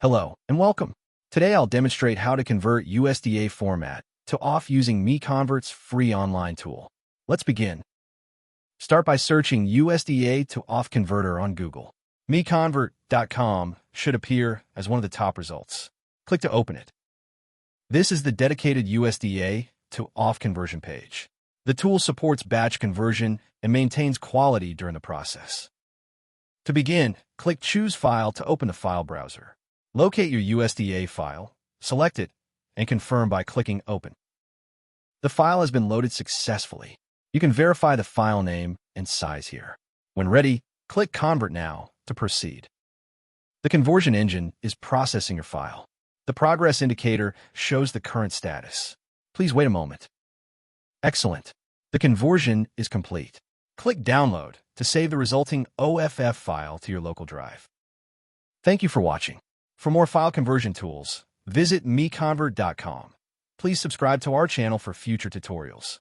Hello and welcome. Today I'll demonstrate how to convert USDA format to OFF using MiConvert's free online tool. Let's begin. Start by searching USDA to OFF converter on Google. MiConvert.com should appear as one of the top results. Click to open it. This is the dedicated USDA to OFF conversion page. The tool supports batch conversion and maintains quality during the process. To begin, click Choose File to open the file browser. Locate your USDA file, select it, and confirm by clicking Open. The file has been loaded successfully. You can verify the file name and size here. When ready, click Convert Now to proceed. The conversion engine is processing your file. The progress indicator shows the current status. Please wait a moment. Excellent. The conversion is complete. Click Download to save the resulting OFF file to your local drive. Thank you for watching. For more file conversion tools, visit MiConvert.com. Please subscribe to our channel for future tutorials.